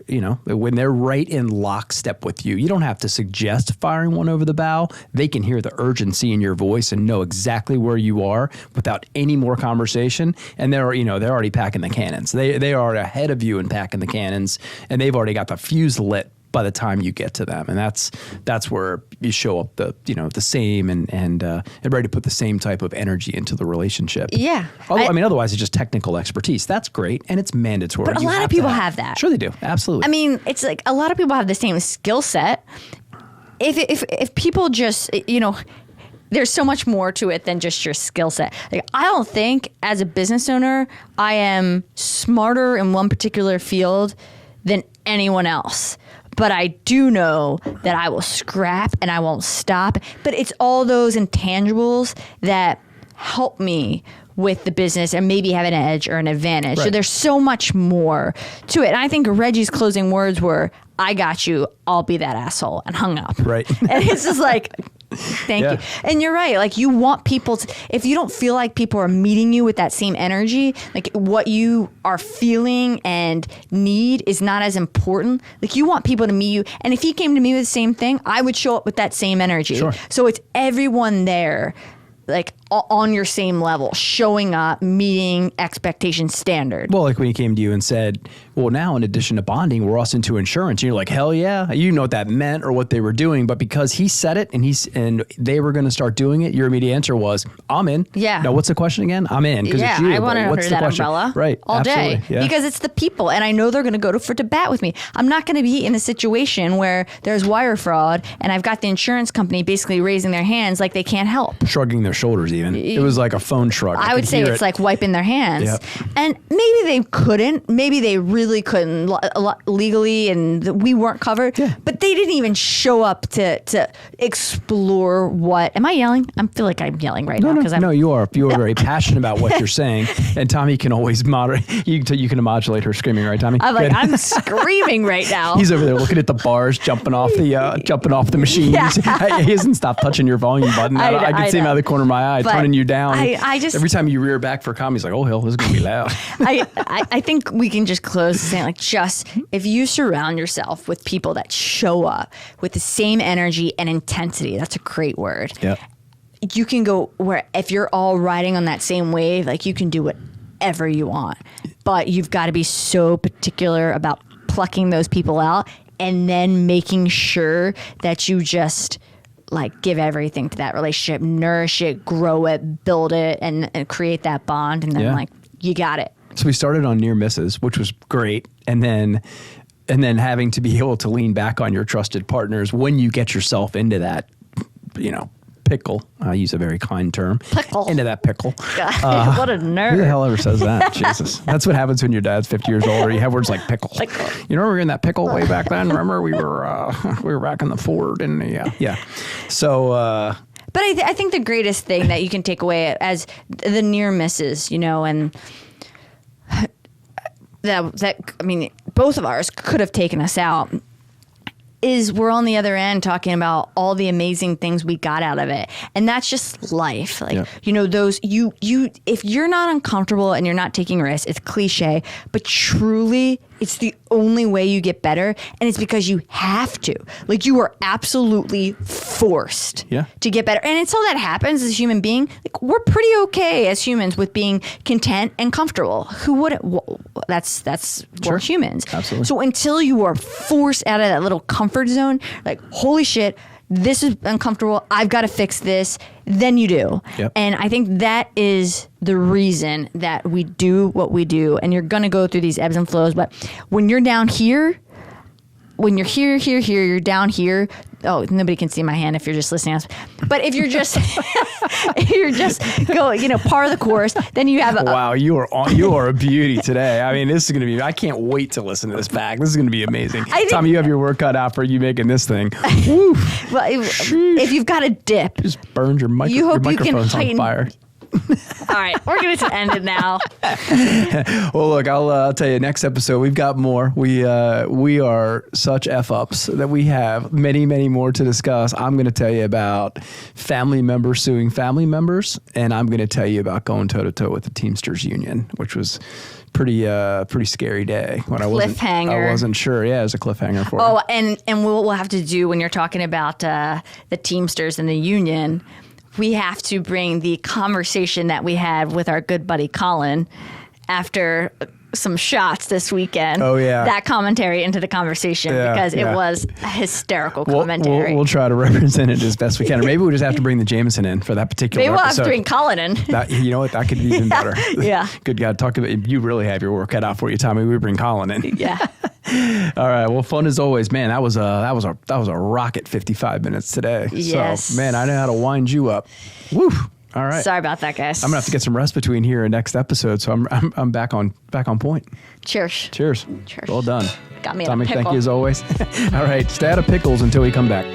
when they're right in lockstep with you, you don't have to suggest firing one over the bow. They can hear the urgency in your voice and know exactly where you are without any more conversation. And they're already packing the cannons. They are ahead of you in packing the cannons, and they've already got the fuse lit by the time you get to them. And that's where you show up the same and ready to put the same type of energy into the relationship. Yeah. Otherwise it's just technical expertise. That's great, and it's mandatory. But a lot of people have that. Sure they do. Absolutely. I mean, it's like a lot of people have the same skill set. If people just, there's so much more to it than just your skill set. Like, I don't think as a business owner I am smarter in one particular field than anyone else. But I do know that I will scrap and I won't stop. But it's all those intangibles that help me with the business and maybe have an edge or an advantage. Right. So there's so much more to it. And I think Reggie's closing words were, I got you, I'll be that asshole, and hung up. Right. And it's just like, thank you. And you're right. Like, you want people to, if you don't feel like people are meeting you with that same energy, like what you are feeling and need is not as important. Like, you want people to meet you. And if he came to me with the same thing, I would show up with that same energy. Sure. So it's everyone there. Like, on your same level, showing up, meeting expectation standard. Well, like when he came to you and said, well, now in addition to bonding, we're also into insurance. And you're like, hell yeah. You know what that meant or what they were doing. But because he said it and they were going to start doing it, your immediate answer was, I'm in. Yeah. Now, what's the question again? I'm in. Because it's you. I want to under that question? umbrella Right. all Absolutely. day. Yeah. Because it's the people. And I know they're going to go to bat with me. I'm not going to be in a situation where there's wire fraud and I've got the insurance company basically raising their hands like they can't help. Shrugging their shoulders even. It was like a phone shrug. I would say it's like wiping their hands. Yep. And maybe they couldn't. Maybe they really couldn't legally and we weren't covered. Yeah. But they didn't even show up to explore what. Am I yelling? I feel like I'm yelling right now. No, you are. You are very passionate about what you're saying. And Tommy can always moderate. You can modulate her screaming, right, Tommy? I'm like, I'm screaming right now. He's over there looking at the bars, jumping off the machines. Yeah. He hasn't stopped touching your volume button. I can see him out of the corner of my eye, But turning you down. I just every time you rear back for comedy, he's like, oh hell, this is gonna be loud. I think we can just close saying like, just if you surround yourself with people that show up with the same energy and intensity, that's a great word. Yeah. You can go where if you're all riding on that same wave, like you can do whatever you want, but you've got to be so particular about plucking those people out and then making sure that you just like give everything to that relationship, nourish it, grow it, build it, and create that bond. And then like, you got it. So we started on near misses, which was great. And then having to be able to lean back on your trusted partners when you get yourself into that, pickle. I use a very kind term. Pickle. Into that pickle. God, what a nerd. Who the hell ever says that? Jesus. That's what happens when your dad's 50 years old or you have words like pickle. Pickle. You know, we were in that pickle way back then. Remember we were back in the Ford and yeah. So, but I think the greatest thing that you can take away as the near misses, and that I mean, both of ours could have taken us out, is we're on the other end talking about all the amazing things we got out of it. And that's just life. Like, those, if you're not uncomfortable and you're not taking risks, it's cliche, but truly it's the only way you get better. And it's because you have to. Like, you are absolutely forced to get better. And until that happens as a human being, like, we're pretty okay as humans with being content and comfortable. Who wouldn't? That's we're humans. Absolutely. So until you are forced out of that little comfort zone, like, holy shit, this is uncomfortable, I've got to fix this, then you do. Yep. And I think that is the reason that we do what we do. And you're going to go through these ebbs and flows. But when you're down here, when you're here, you're down here. Oh, nobody can see my hand if you're just listening. But if you're just, par of the course, then you have wow, you are a beauty today. I mean, this is going to be, I can't wait to listen to this back. This is going to be amazing. Tommy, you have your work cut out for you making this thing. Woo. Well, if you've got a dip, just burned your microphone's on fire. All right, we're going to end it now. Well, look, I'll tell you, next episode, we've got more. We are such F-ups that we have many, many more to discuss. I'm going to tell you about family members suing family members, and I'm going to tell you about going toe-to-toe with the Teamsters Union, which was pretty scary day when I wasn't sure. Yeah, it was a cliffhanger for it. And we'll have to do, when you're talking about the Teamsters and the union, we have to bring the conversation that we had with our good buddy Colin after some shots this weekend. Oh, yeah. That commentary into the conversation because it was a hysterical commentary. We'll try to represent it as best we can. Or maybe we'll just have to bring the Jameson in for that particular episode. Maybe we'll have to bring Colin in. You know what? That could be even better. Yeah. Good God. Talk about, you really have your work cut out for you, Tommy. We bring Colin in. Yeah. All right. Well, fun as always, man. That was a rocket 55 minutes today. Yes. So, man, I know how to wind you up. Woo. All right. Sorry about that, guys. I'm gonna have to get some rest between here and next episode, so I'm back on point. Cheers. Cheers. Cheers. Well done. Got me Tommy, a pickle. thank you as always. All right. Stay out of pickles until we come back.